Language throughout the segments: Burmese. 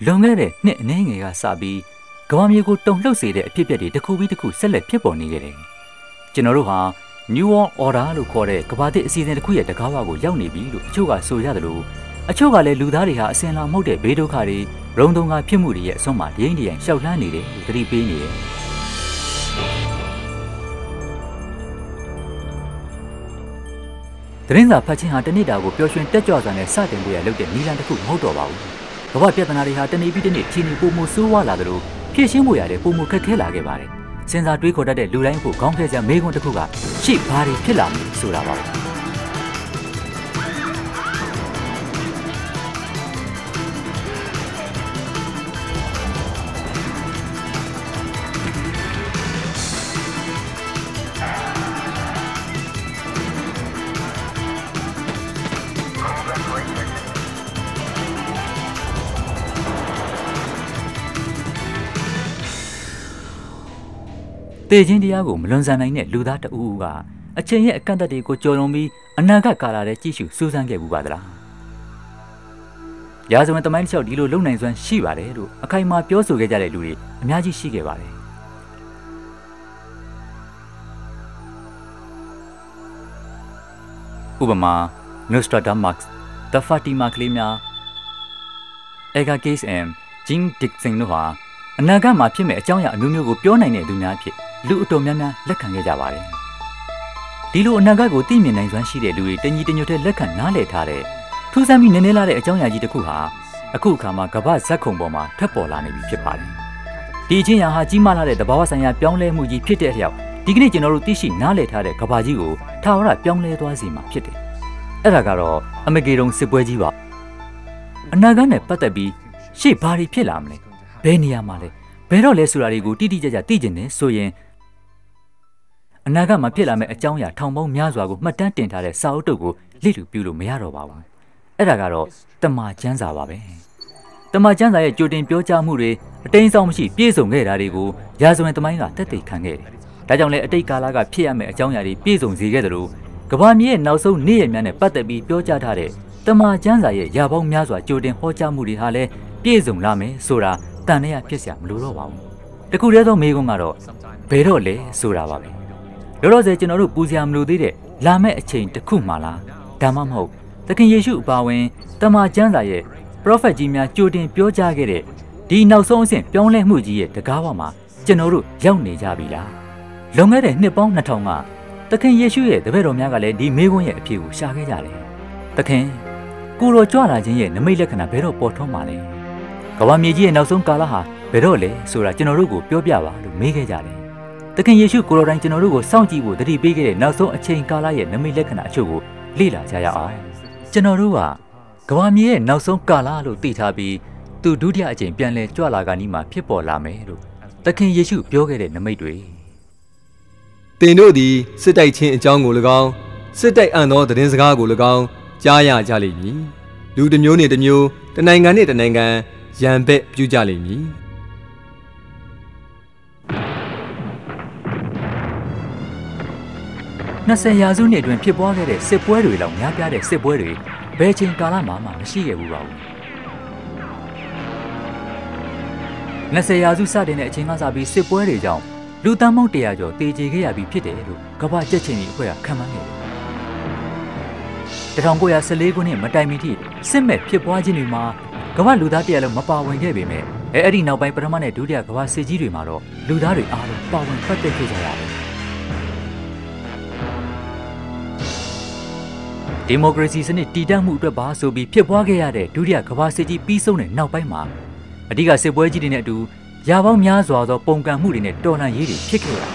လွန်ခဲ့တဲ့နှစ်အနည်းငယ်ကစပြီးကမ္ဘာမြေကိုတုန်လှုပ်စေတဲ့အဖြစ်အပျက်တွေတစ်ခုပြီးတစ်ခုဆက်လက်ဖြစ်ပေါ်နေခဲ့တယ်။ကျွန်တော်တို့ဟာ New World Order လို့ခေါ်တဲ့ကမ္ဘာသစ်အစီအစဉ်တစ်ခုရဲ့တကားဝကိုရောက်နေပြီလို့အချို့ကဆိုကြသလိုအချို့ကလည်းလူသားတွေဟာအစင်လာမှုတဲ့ဘေးဒုက္ခတွေရုံတုံကဖြစ်မှုတွေရဲ့အဆုံးမှာရင်းတည်ရန်ရှောက်လှမ်းနေတယ်လို့သတိပေးနေတယ်။သတင်းစာဖတ်ခြင်းဟာတနေ့တာကိုပျော်ရွှင်တက်ကြွစွာနဲ့စတင်ပေးရလုပ်တဲ့နည်းလမ်းတစ်ခုမဟုတ်တော့ပါဘူး။ကမ္ဘာပြဿနာတွေဟာတနေ့ပြီးတနေ့ချီနေပုံမှုဆိုးဝါးလာသလိုဖြည့်ရှင်းဖို့ရတယ်ပုံမှုခက်ခဲလာခဲ့ပါတယ်။စဉ်းစားတွေးခေါ်တတ်တဲ့လူတိုင်းဖို့ခေါင်းခဲစရာမေးခွန်းတစ်ခုကရှေ့ဘာတွေဖြစ်လာမလဲဆိုတာပါပဲ။တေခြင်းတရားကိုမလွန်ဆန်နိုင်တဲ့လူသားတဦးကအချိန်ရဲ့အကန့်အသတ်တွေကိုကျော်လွန်ပြီးအနာဂတ်ကာလထဲကြည့်ရှုစူးစမ်းခဲ့မှုပါသလား။ရာဇဝင်သမိုင်းတစ်လျှောက်ဒီလိုလုံနိုင်စွမ်းရှိပါတယ်လို့အခိုင်အမာပြောဆိုခဲ့ကြတဲ့လူတွေအများကြီးရှိခဲ့ပါတယ်။ဥပမာ Nostradamus, The Fatima ကလေးများ Edgar Cayce and Jean Dixon တို့ဟာအနာဂတ်မှာဖြစ်မဲ့အကြောင်းအရာအမျိုးမျိုးကိုပြောနိုင်တဲ့သူများဖြစ်လူအတော်များများလက်ခံခဲ့ကြပါတယ်။ဒီလိုအနာဂတ်ကိုသိမြင်နိုင်စွမ်းရှိတဲ့လူတွေတညီတညွတ်တဲ့လက်ခံနားလည်ထားတဲ့ထူးဆန်းပြီးနည်းနည်းလာတဲ့အကြောင်းအရာကြီးတစ်ခုဟာအခုအခါမှာကမ္ဘာဇက်ခုံပေါ်မှာထပ်ပေါ်လာနေပြီဖြစ်ပါတယ်။ဒီအချင်းရာဟာကြီးမားလာတဲ့သဘာဝဆိုင်ရာပြောင်းလဲမှုကြီးဖြစ်တဲ့အလျောက်ဒီကနေ့ကျွန်တော်တို့သိရှိနားလည်ထားတဲ့ကမ္ဘာကြီးကိုထာဝရပြောင်းလဲသွားစေမှာဖြစ်တယ်။အဲ့ဒါကတော့အမေဂေဒုံစစ်ပွဲကြီးပါ။အနာဂတ်နဲ့ပတ်သက်ပြီးရှေ့ဘာတွေဖြစ်လာမလဲ။ဘယ်နေရာမှာလဲဘယ်တော့လဲဆိုတာတွေကိုတိတိကျကျသိကျင်နေဆိုရင်အနာဂတ်မှာဖြစ်လာမယ့်အကြောင်းအရာထောင်ပေါင်းများစွာကိုမှတ်တမ်းတင်ထားတဲ့စာအုပ်တုပ်ကိုလေ့လာပြုလို့မရတော့ပါဘူး။အဲ့ဒါကတော့တမန်ကျမ်းစာပါပဲ။တမန်ကျမ်းစာရဲ့ကြိုတင်ပြောကြားမှုတွေအတိမ်ဆောင်မရှိပြည့်စုံခဲ့တာတွေကိုရာဇဝင်သမိုင်းကတက်သိခံခဲ့တယ်။ဒါကြောင့်လည်းအတိတ်ကာလကဖြစ်ရမယ့်အကြောင်းအရာတွေပြည့်စုံစေခဲ့သလိုကမ္ဘာမြေရဲ့နောက်ဆုံးနေ့ရက်များနဲ့ပတ်သက်ပြီးပြောကြားထားတဲ့တမန်ကျမ်းစာရဲ့ရာပေါင်းများစွာကြိုတင်ဟောကြားမှုတွေဟာလည်းပြည့်စုံလာမယ်ဆိုတာတန်ရဖြစ်စရာမလိုတော့ပါဘူး။တခုတည်းသောမေးခွန်းကတော့ဘယ်တော့လဲဆိုတာပါပဲ။လောလောဆယ်ကျွန်တော်တို့ပူဇော်မလို့သေးတဲ့လာမယ့်အချိန်တစ်ခုမှလားဒါမှမဟုတ်သခင်ယေရှုအပါဝင်တမန်ကျမ်းစာရဲ့ပရောဖက်ကြီးများကြိုတင်ပြောကြားခဲ့တဲ့ဒီနောက်ဆုံးအဆင့်ပြောင်းလဲမှုကြီးရဲ့တကားဝမှာကျွန်တော်တို့ရောက်နေကြပြီလား။လွန်ခဲ့တဲ့နှစ်ပေါင်း2000ကသခင်ယေရှုရဲ့တပည့်တော်များကလည်းဒီမေးခွန်းရဲ့အဖြေကိုရှာခဲ့ကြတယ်။သခင်ကိုတော်ကြွလာခြင်းရဲ့နမိတ်လက္ခဏာဘယ်တော့ပေါ်ထွန်းမှာလဲ။ကမ္ဘာမြေကြီးရဲ့နောက်ဆုံးကာလဟာဘယ်တော့လဲဆိုတာကျွန်တော်တို့ကိုပြောပြပါလို့မေးခဲ့ကြတယ်။သခင်ယေရှုကိုတော်တိုင်ကျွန်တော်တို့ကိုစောင့်ကြည့်ဖို့တတိပေးခဲ့တဲ့နောက်ဆုံးအချိန်ကာလရဲ့နမိတ်လက္ခဏာအချို့ကိုလေ့လာကြရအောင်။ကျွန်တော်တို့ကကမ္ဘာမြေရဲ့နောက်ဆုံးကာလလို့သိထားပြီးသူဒုတိယအချိန်ပြန်လဲကြွလာကနီးမှာဖြစ်ပေါ်လာမယ်လို့သခင်ယေရှုပြောခဲ့တဲ့နမိတ်တွေသင်တို့သည်စစ်တိုက်ခြင်းအကြောင်းကို၎င်းစစ်တိုက်အံ့သောသတင်းစကားကို၎င်းကြားရကြလိမ့်မည်။လူတစ်မျိုးနှင့်တစ်မျိုးတနိုင်ငံနှင့်တနိုင်ငံရန်ဘက်ပြုကြလိမ့်မည်20ရာစုနှစ်အတွင်းဖြစ်ပွားခဲ့တဲ့စစ်ပွဲတွေလောက်များပြားတဲ့စစ်ပွဲတွေဘယ်ချိန်ကာလမှမရှိခဲ့ဘူးပါဘူး20ရာစုစတင်တဲ့အချိန်ကစပြီးစစ်ပွဲတွေကြောင့်လူသန်းပေါင်း100ကျော်တေကျေခဲ့ရပြီးဖြစ်တယ်လို့ကမ္ဘာကြက်ချင်ကြီးအဖွဲ့ကခန့်မှန်းခဲ့တယ်1914ခုနှစ်မတိုင်မီထိစစ်မဲ့ဖြစ်ပွားခြင်းတွေမှာကမ္ဘာလူသား100လုံးမပါဝင်ခဲ့ပေမဲ့အဲ့ဒီနောက်ပိုင်းပထမနဲ့ဒုတိယကမ္ဘာစစ်ကြီးတွေမှာတော့လူသားတွေအားလုံးပါဝင်ပတ်သက်ခဲ့ကြရတယ်ဒီမိုကရေစီစနစ်တည်တံ့မှုအတွက်ပါဆိုပြီးဖြစ်ပွားခဲ့ရတဲ့ဒုတိယကမ္ဘာစစ်ကြီးပြီးဆုံးတဲ့နောက်ပိုင်းမှာအဓိကစစ်ပွဲကြီးတွေနဲ့အတူရာပေါင်းများစွာသောပုံကံမှုတွေနဲ့တော်လှန်ရေးတွေဖြစ်ခဲ့ရတယ်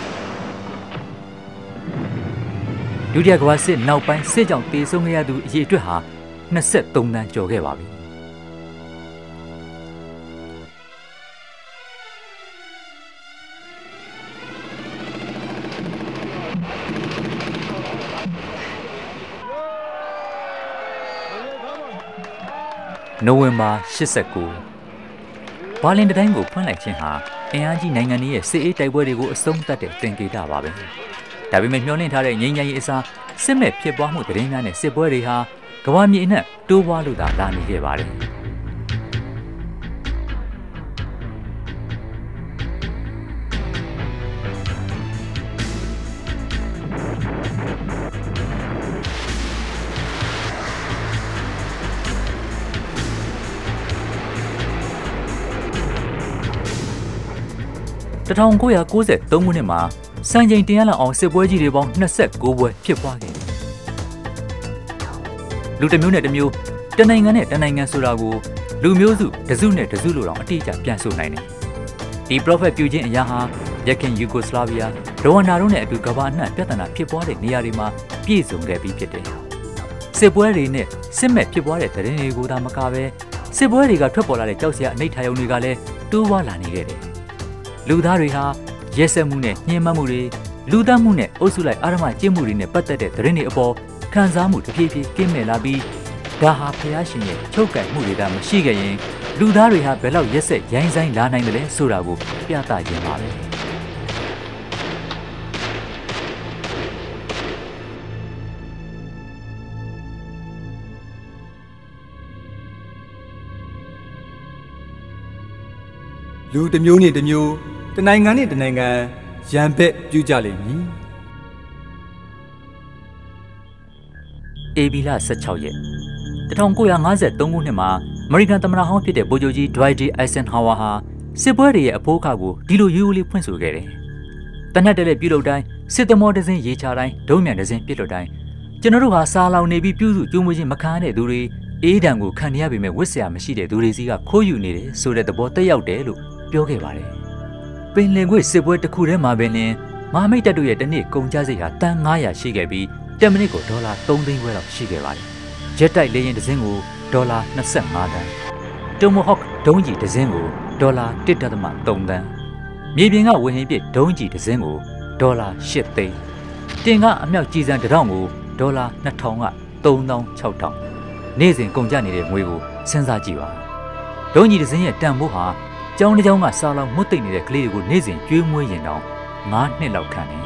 ဒုတိယကမ္ဘာစစ်နောက်ပိုင်းစစ်ကြောင့်တေဆုံးခဲ့ရသူအရေအတွက်ဟာ23သန်းကျော်ခဲ့ပါပြီနိုဝင်ဘာ89ဘာလင်တိုင်းကိုဖွင့်လိုက်ခြင်းဟာအင်အားကြီးနိုင်ငံတွေရဲ့စစ်အေးတိုက်ပွဲတွေကိုအဆုံးသတ်တဲ့သင်္ကေတပါပဲဒါပေမဲ့မျှော်လင့်ထားတဲ့ငြိမ်းချမ်းရေးအစားစစ်မဲ့ဖြစ်ပွားမှုသတင်းများနဲ့စစ်ပွဲတွေဟာကမ္ဘာမြေအနှံ့တိုးပွားလို့သာလာနေခဲ့ပါတယ် 1993ခုနှစ်မှာစံချိန်တင်ရလောက်အောင်စစ်ပွဲကြီးတွေပေါင်း29ပွဲဖြစ်ပွားခဲ့တယ်လူတစ်မျိုးနဲ့တစ်မျိုးတနိုင်ငံနဲ့တနိုင်ငံဆိုတာကိုလူမျိုးစုတစုနဲ့တစုလိုတောင်အတိအကျပြန်ဆိုနိုင်တယ်ဒီ prophet ပြုခြင်းအရာဟာယခင်ယူဂိုစလာဗီးယားရဝမ်ဒါတို့နဲ့အတူကမ္ဘာအနှံ့ပြဿနာဖြစ်ပွားတဲ့နေရာတွေမှာပြည့်စုံခဲ့ပြီးဖြစ်တယ်စစ်ပွဲတွေနဲ့စစ်မဲ့ဖြစ်ပွားတဲ့သတင်းတွေကိုသာမကပဲစစ်ပွဲတွေကထွက်ပေါ်လာတဲ့ကြောက်စရာအနိဋ္ဌာယုံတွေကလည်းတိုးပွားလာနေခဲ့တယ်လူသားတွေဟာရက်စက်မှုနဲ့ညှဉ်းပန်းမှုတွေလူသတ်မှုနဲ့အုပ်စုလိုက်အာရမကျင့်မှုတွေနဲ့ပတ်သက်တဲ့သတင်းတွေအပေါ်ခံစားမှုတစ်ဖြည်းဖြည်းကင်းမဲ့လာပြီးဒါဟာဖျားရှင်ရဲ့ချုပ်ကိုင်မှုတွေကမရှိခဲ့ရင်လူသားတွေဟာဘယ်လောက်ရက်စက်ရိုင်းဆိုင်လာနိုင်တယ်လဲဆိုတာကိုပြသခြင်းပါပဲလူတစ်မျိုးနဲ့တစ်မျိုးတနိုင်ငံနဲ့တနိုင်ငံရန်ဘက်ပြုကြလိမ့်မည်ဧပြီလ16ရက်1953ခုနှစ်မှာအမေရိကန်သမ္မတဟောင်းဖြစ်တဲ့ဗိုလ်ချုပ်ကြီးဒွိုက်တီအိုက်ဆန်ဟာဝါဟာစစ်ပွဲတွေရဲ့အဖိုးအခါကိုဒီလိုရိုးရိုးလေးဖွင့်ဆိုခဲ့တယ်။တနက်တည်းပြုလုပ်တိုင်းစစ်သမောတစ်စင်းရေချတိုင်းဒုံးမြန်တစ်စင်းပစ်လွတ်တိုင်းကျွန်တော်တို့ဟာစာလောင်နေပြီးပြုစုကြိုးမွေးခြင်းမခံရတဲ့သူတွေအေးဒဏ်ကိုခံရပေမဲ့ဝစ်စရာမရှိတဲ့သူတွေစီကခိုးယူနေတယ်ဆိုတဲ့သဘောတက်ရောက်တယ်လို့ပြောခဲ့ပါတယ်။ပင်လင်ခွေစစ်ပွဲတစ်ခုထဲမှာပင်မဟာမိတ်တပ်တို့ရဲ့တစ်နေ့ကုန်ကျစရိတ်ဟာတန်900ရှိခဲ့ပြီး10မိနစ်ကိုဒေါ်လာ3သိန်းခွဲလောက်ရှိခဲ့ပါတယ်။ဂျက်တိုက်လေယာဉ်တစ်စင်းကိုဒေါ်လာ25တန်းတိုမိုဟော့ဒုံးကျည်တစ်စင်းကိုဒေါ်လာ1.3တန်းမြေပြင်ကဝေဟင်ပစ်ဒုံးကျည်တစ်စင်းကိုဒေါ်လာ8သိန်းတင်ကအမြောက်ကြီးစံတစ်ထောင်ကိုဒေါ်လာ2000က3600နေ့စဉ်ကုန်ကျနေတဲ့ငွေကိုစဉ်းစားကြည့်ပါဒုံးကျည်တစ်စင်းရဲ့တန်ဖိုးဟာကျောင်းတစ်ကျောင်းကစားလောက်မှုတ်သိမ့်နေတဲ့ကလေးတွေကိုနေ့စဉ်ကျွေးမွေးရင်တောင်9နှစ်လောက်ခံတယ်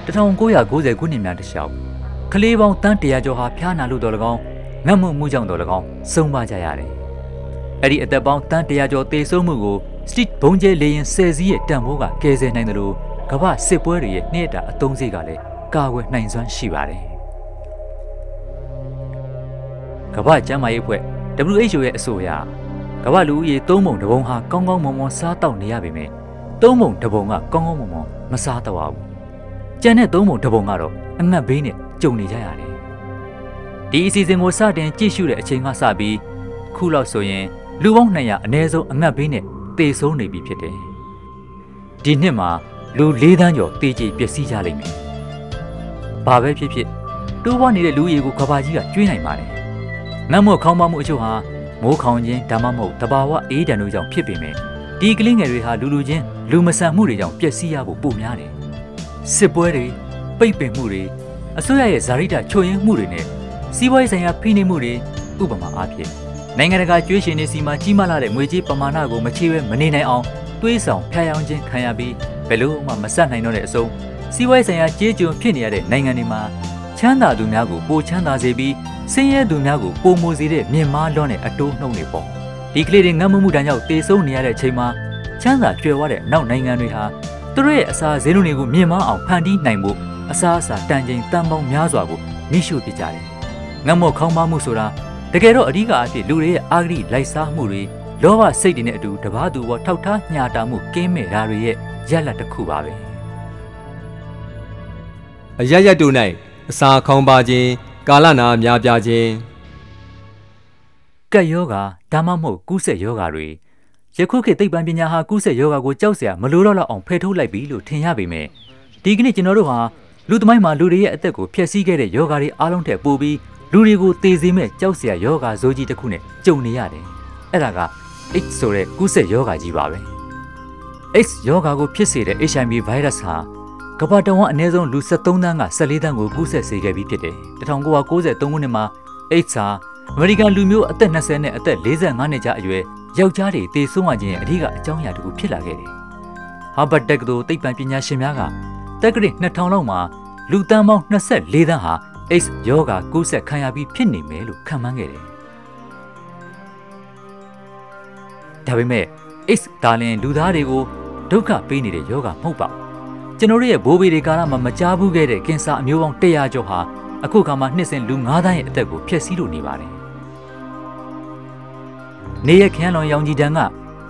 1990ခုနှစ်များတခြားကလေးပေါင်းတန်း100ကျော်ဟာဖျားနာလို့တော်၎င်းငတ်မှုကြောင့်တော်၎င်းဆုံးပါကြရတယ်။အဲ့ဒီအသက်ပေါင်းတန်း100ကျော်သေဆုံးမှုကိုစတစ်ဘုံကျဲလေရင်10စီးရဲ့တန်ဖိုးကကယ်ဆယ်နိုင်တယ်လို့ကမ္ဘာစစ်ပွဲတွေရဲ့နှစ်တာအသုံးစရိတ်ကလည်းကာကွယ်နိုင်စွမ်းရှိပါတယ်။ကမ္ဘာကျန်းမာရေးအဖွဲ့ WHO ရဲ့အဆိုအရကမ္ဘာလူဦးရေ3ပုံ1ပုံဟာကောင်းကောင်းမွန်မွန်စားတောက်နေရပေမဲ့3ပုံ1ပုံကကောင်းကောင်းမွန်မွန်မစားတော့ဘူး။ကျန်တဲ့3ပုံ1ပုံကတော့အငတ်ဘေးနဲ့ကြုံနေကြရတယ်။ဒီအစီအစဉ်ကိုစတင်ကြည့်ရှုတဲ့အချိန်ကစပြီးခုလောက်ဆိုရင်လူပေါင်း200အနည်းဆုံးအငတ်ဘေးနဲ့သေဆုံးနေပြီဖြစ်တယ်။ဒီနှစ်မှာလူ4သန်းကျော်သေကြေပျက်စီးကြလိမ့်မယ်။ဘာပဲဖြစ်ဖြစ်တိုးပွားနေတဲ့လူရေကိုကဘာကြီးကကျွေးနိုင်ပါတယ်။ငတ်မော့ခေါင်းပါမှုအချို့ဟာမိုးခေါင်ခြင်းဒါမှမဟုတ်တဘာဝအေးဒဏ်တို့ကြောင့်ဖြစ်ပေမဲ့ဒီကလေးငယ်တွေဟာလူချင်းလူမဆန်မှုတွေကြောင့်ပျက်စီးရဖို့ပိုများတယ်။စစ်ပွဲတွေပိတ်ပင်မှုတွေအစိုးရရဲ့ဇာတိတချို့ယွင်းမှုတွေနဲ့စီးပွားရေးဆိုင်ရာဖိနှိပ်မှုတွေဥပမာအားဖြင့်နိုင်ငံတကာကျွေးရှင်တွေစီမှာကြီးမားလာတဲ့ငွေကြေးပမာဏကိုမချေဘဲမနေနိုင်အောင်တွေးဆောင်ဖျားယောင်းခြင်းခံရပြီးဘယ်လို့မှမဆက်နိုင်တော့တဲ့အဆုံးစီးပွားရေးဆိုင်ရာကြေးကျွန်ဖြစ်နေရတဲ့နိုင်ငံတွေမှာချမ်းသာသူများကိုပိုချမ်းသာစေပြီးဆင်းရဲသူများကိုပိုမိုစေတဲ့မြင့်မားလွန်းတဲ့အတိုးနှုံတွေပေါ့ဒီကလေးတွေငတ်မှုတန်းကြောင့်တေဆုံးနေရတဲ့အချိန်မှာချမ်းသာကြွယ်ဝတဲ့နောက်နိုင်ငံတွေဟာသူတို့ရဲ့အစာဈေးနှုန်းတွေကိုမြင့်မားအောင်ဖန်တီးနိုင်ဖို့အစားအစာတန်ချိန်တန်ပေါင်းများစွာကိုမိရှုပစ်ကြတယ်ငတ်မော့ခေါင်းပါမှုဆိုတာတကယ်တော့အဓိကအဖြစ်လူတွေရဲ့အာဂရိလိုက်စားမှုတွေလောဘစိတ်တွေနဲ့အတူတပါးသူပေါ်ထောက်ထားညှာတာမှုကင်းမဲ့တာတွေရဲ့ရလဒ်တစ်ခုပါပဲအရရတို့၌အစာခေါင်းပါခြင်းကာလနာများပြားခြင်းကပ်ယောဂါဒါမှမဟုတ်ကူးစက်ယောဂါတွေယခုခေတ်သိပ္ပံပညာဟာကူးစက်ယောဂါကိုကြောက်စရာမလိုတော့လောက်အောင်ဖယ်ထုတ်လိုက်ပြီလို့ထင်ရပေမဲ့ဒီကနေ့ကျွန်တော်တို့ဟာလူသမိုင်းမှာလူတွေရဲ့အသက်ကိုဖျက်ဆီးခဲ့တဲ့ယောဂါတွေအားလုံးထက်ပိုပြီးလူတွေကိုသေစေမဲ့ကြောက်စရာယောဂါဇိုးကြီးတစ်ခုနဲ့ကြုံနေရတယ်။အဲ့ဒါက AIDS ဆိုတဲ့ကူးစက်ယောဂါကြီးပါပဲ။ AIDS ယောဂါကိုဖြစ်စေတဲ့ HIV ဗိုင်းရပ်စ်ဟာကမ္ဘာတဝန်းအနည်းဆုံးလူ73သန်းက14သန်းကိုကူးစက်စေခဲ့ပြီးဖြစ်တယ်။1993ခုနှစ်မှာ AIDS ဟာအမေရိကန်လူမျိုးအသက်20နဲ့အသက်45နှစ်ကြားအရွယ်ယောက်ျားတွေသေဆုံးရခြင်းရဲ့အဓိကအကြောင်းအရာတစ်ခုဖြစ်လာခဲ့တယ်။ Harvard တက္ကသိုလ်သိပ္ပံပညာရှင်များကတက္ကရာ2000လောက်မှာလူသန်းပေါင်း24သန်းဟာ AIDS ယောဂါကူးစက်ခံရပြီးဖြစ်နေမယ်လို့ခန့်မှန်းခဲ့တယ်။ဒါပေမဲ့ AIDS ဒါလင်လူသားတွေကိုဒုက္ခပေးနေတဲ့ယောဂါမဟုတ်ပါဘူး။ကျွန်တော်တို့ရဲ့ဘိုးဘေးတွေကာလမှာမကြားဘူးခဲ့တဲ့ကင်ဆာအမျိုးပေါင်း100ကျော်ဟာအခုခါမှာနှစ်စဉ်လူ9သန်းရဲ့အသက်ကိုဖျက်ဆီးလို့နေပါတယ်။ နေရခန်းလွန်ရောင်ကြီးတန်းက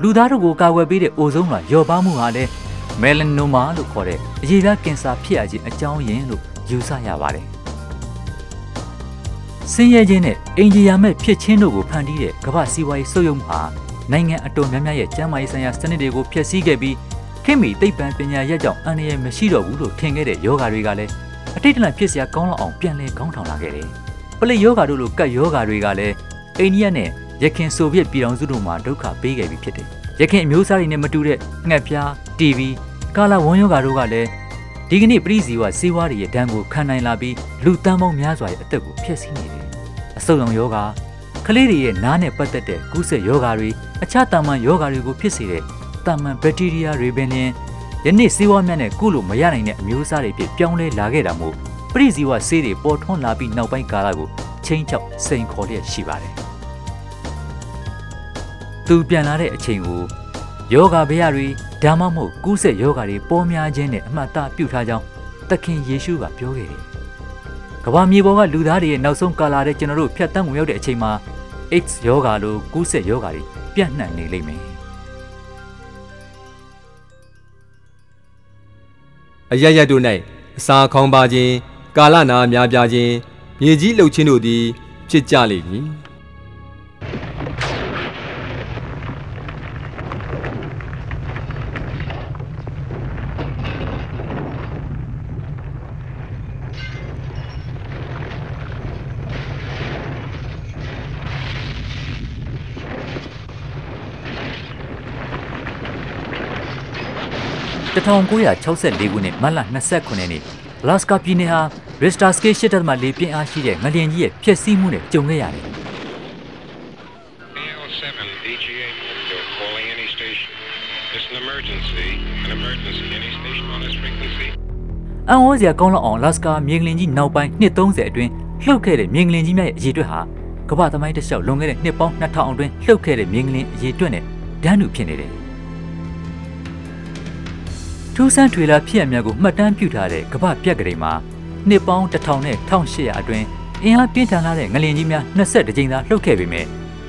လူသားတို့ကိုကာကွယ်ပေးတဲ့အိုဇုံးလွှာလျော့ပါမှုဟာလည်းမယ်လနိုမာလို့ခေါ်တဲ့အရေပြားကင်ဆာဖြစ်ရခြင်းအကြောင်းရင်းလို့ယူဆရပါတယ်ဆင်းရဲခြင်းနဲ့အင်ဂျီယာမဲ့ဖြစ်ခြင်းတို့ကိုဖန်တီးတဲ့ကမ္ဘာစီးပွားရေးဆုတ်ယုတ်မှုဟာနိုင်ငံအတော်များများရဲ့ကျန်းမာရေးဆိုင်ရာစနစ်တွေကိုဖျက်ဆီးခဲ့ပြီးခင်မီသိပ္ပံပညာရပ်ကြောင့်အန္တရာယ်မရှိတော့ဘူးလို့ထင်ခဲ့တဲ့ယောဂါတွေကလည်းအတိတ်တလန့်ဖြစ်စရာကောင်းလောက်အောင်ပြန်လည်ခေါင်းထောင်လာခဲ့တယ်။ပလိယောဂါတို့လိုကတ်ယောဂါတွေကလည်းအိန္ဒိယနဲ့ရခိုင်ဆိုဗီယက်ပြည်ထောင်စုတို့မှာဒုက္ခပေးခဲ့ပြီးဖြစ်တယ်။ရခိုင်အမျိုးအစားတွေနဲ့မတူတဲ့ငှက်ဖျား TB ကာလာဝန်းယောဂါတို့ကလည်းဒီကနေ့ပရိဇီဝဆေးဝါးတွေရဲ့ဒဏ်ကိုခံနိုင်လာပြီးလူတန်းပေါင်းများစွာရဲ့အသက်ကိုဖျက်ဆီးနေတယ်။အဆုတ်ရောင်ယောဂါကလေးတွေရဲ့နားနဲ့ပတ်သက်တဲ့ကူးစက်ယောဂါတွေအခြားတာမန်ယောဂါတွေကိုဖြစ်စေတဲ့တာမန်ဘက်တီးရီးယားတွေပင်လည်းယနေ့ဆေးဝါးများနဲ့ကုလို့မရနိုင်တဲ့အမျိုးအစားတွေဖြစ်ပြောင်းလဲလာခဲ့တာမို့ပရိဇီဝဆေးတွေပေါ်ထွန်းလာပြီးနောက်ပိုင်းကာလကိုချင်းချောက်စိန်ခေါ်လျက်ရှိပါတယ်။သူပြန်လာတဲ့အချိန်ကိုယောဂဗျာတွေဒါမှမဟုတ်ကူးစက်ယောဂါတွေပေါ်များခြင်းနဲ့အမှတ်အသားပြုထားကြောင်းသခင်ယေရှုကပြောခဲ့တယ်။ကမ္ဘာမြေပေါ်ကလူသားတွေရဲ့နောက်ဆုံးကာလတဲ့ကျွန်တော်တို့ဖြတ်တန်းဝင်ရောက်တဲ့အချိန်မှာ AIDS ယောဂါလိုကူးစက်ယောဂါတွေပြန့်နှံ့နေလိမ့်မယ်။အရရတို့၌အစာခေါင်းပါခြင်းကာလနာများပြားခြင်းမြေကြီးလှုပ်ခြင်းတို့သည်ဖြစ်ကြလိမ့်မည်1964ခုနှစ်မတ်လ29ရက်နေ့လာစကာပြည်နယ်ဟာရစ်စတာစကေး8.4ပြင်းအားရှိတဲ့ငလျင်ကြီးရဲ့ဖျက်ဆီးမှုနဲ့ကြုံခဲ့ရတယ်။ AL7 DGA Victor calling any station. It's an emergency. An emergency. Any station on this frequency. အန်ဝေါ်စရာကောင်းလောက်အောင်လာစကာမြေငလျင်ကြီးနောက်ပိုင်းနှစ်30အတွင်းလှုပ်ခဲ့တဲ့မြေငလျင်ကြီးများရဲ့အရေးအတွက်ဟာကမ္ဘာသမိုင်းတစ်လျှောက်လွန်ခဲ့တဲ့နှစ်ပေါင်း2000အတွင်းလှုပ်ခဲ့တဲ့မြေငလျင်အရေးအတွက်နဲ့တန်းတူဖြစ်နေတယ်။ထူးဆန်းထွေလာဖြစ်ရများကိုမှတ်တမ်းပြုထားတဲ့ကမ္ဘာပြက်ကလေးမှာနှစ်ပေါင်း1000နဲ့1800အတွင်းအင်အားပြင်းထန်လာတဲ့ငလျင်ကြီးများ22ကြိမ်သာလှုပ်ခဲ့ပေမဲ့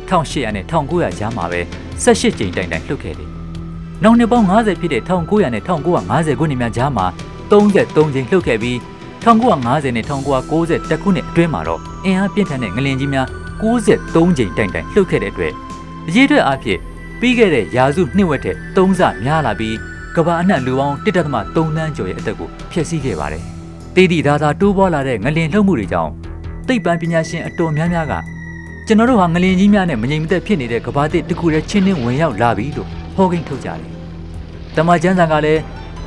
1800နဲ့1900ကြားမှာပဲ18ကြိမ်တိုင်လှုပ်ခဲ့တယ်။နောက်နှစ်ပေါင်း50ဖြစ်တဲ့1900နဲ့1950ခုနှစ်များကြားမှာ33ကြိမ်လှုပ်ခဲ့ပြီး1950နဲ့1990ခုနှစ်အတွင်းမှာတော့အင်အားပြင်းထန်တဲ့ငလျင်ကြီးများ93ကြိမ်တိုင်လှုပ်ခဲ့တဲ့အတွက်အရေးအတွက်အဖြစ်ပြီးခဲ့တဲ့ရာစုနှစ်ဝက်ထက်3ဆများလာပြီးကမ္ဘာအနှံ့လူပေါင်း1.3 သန်းကျော်ရဲ့အသက်ကိုဖျက်ဆီးခဲ့ပါတယ်။တေးတီသားသားတိုးပွားလာတဲ့ငလျင်လှုပ်မှုတွေကြောင့်သိပ္ပံပညာရှင်အတော်များများကကျွန်တော်တို့ဟာငလျင်ကြီးများနဲ့မငြိမ်မသက်ဖြစ်နေတဲ့ကမ္ဘာတစ်တစ်ခုတည်းချင်းနှင်းဝင်ရောက်လာပြီလို့ဟောကိန်းထုတ်ကြတယ်။တမန်ကျမ်းစာကလည်း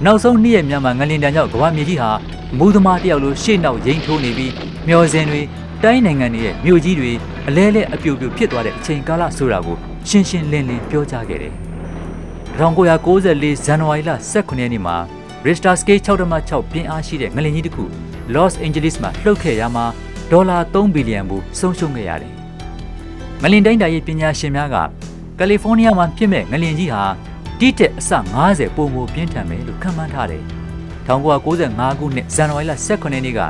နောက်ဆုံးနှစ်ရက်များမှာငလျင်တန်ကြောင့်ကမ္ဘာမြေကြီးဟာမူသမားတယောက်လိုရှေ့နောက်ရိမ့်ထိုးနေပြီးမျော်စင်တွေတိုင်းနိုင်ငံတွေရဲ့မြို့ကြီးတွေအလဲလဲအပြိုပြိုဖြစ်သွားတဲ့အချိန်ကာလဆိုတာကိုရှင်းရှင်းလင်းလင်းပြောကြားခဲ့တယ်။1994ဇန်နဝါရီလ18ရက်နေ့မှာရစ်စတာစကေး 6.6 ပြင်းအားရှိတဲ့ငလျင်ကြီးတစ်ခုလော့စ်အိန်ဂျလိစ်မှာလှုပ်ခဲ့ရမှာဒေါ်လာ3ဘီလီယံဘူးဆုံးရှုံးခဲ့ရတယ်။ငလျင်တိုင်းတာရေးပညာရှင်များကကယ်လီဖိုးနီးယားမှာဖြစ်မဲ့ငလျင်ကြီးဟာတိတက်အဆ50ပိုမိုပြင်းထန်မယ်လို့ခန့်မှန်းထားတယ်။1995ခုနှစ်ဇန်နဝါရီလ18ရက်နေ့က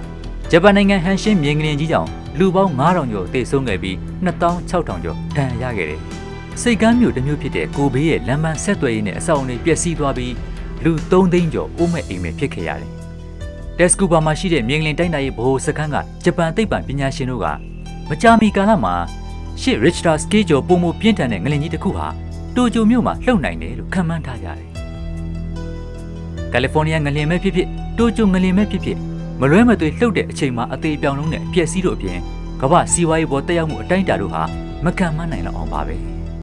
ဂျပန်နိုင်ငံဟန်ရှင်းမြေငလျင်ကြီးကြောင့်လူပေါင်း9000ကျော်သေဆုံးခဲ့ပြီး2600ကျော်ဒဏ်ရာရခဲ့တယ်။စိတ်ကမ်းမြို့တစ်မြို့ဖြစ်တဲ့ကိုဘေးရဲ့လမ်းမဆက်သွယ်ရေးနဲ့အဆောက်အအုံတွေပျက်စီးသွားပြီးလူ3သိန်းကျော်အိုးမဲ့အိမ်မဲ့ဖြစ်ခဲ့ရတယ်။တက်စကူဘာမှာရှိတဲ့မြေငလျင်တိုင်းတာရေးဗဟိုစခန်းကဂျပန်သိပ္ပံပညာရှင်တို့ကမကြာမီကာလမှာရှစ်ရစ်ချ်တာစကေးကျော်ပုံမပြင်းထန်တဲ့ငလျင်ကြီးတစ်ခုဟာတိုကျိုမြို့မှာလှုပ်နိုင်တယ်လို့ခန့်မှန်းထားကြတယ်။ကယ်လီဖိုးနီးယားငလျင်မဲ့ဖြစ်ဖြစ်တိုကျိုငလျင်မဲ့ဖြစ်ဖြစ်မလွဲမသွေလှုပ်တဲ့အချိန်မှာအသေးပြောင်လုံးနဲ့အပျက်စီးတို့အပြင်ကမ္ဘာစီးပွားရေးပေါ်တက်ရောက်မှုအတိုင်းအတာတို့ဟာမခံမနိုင်တော့အောင်ပါပဲ။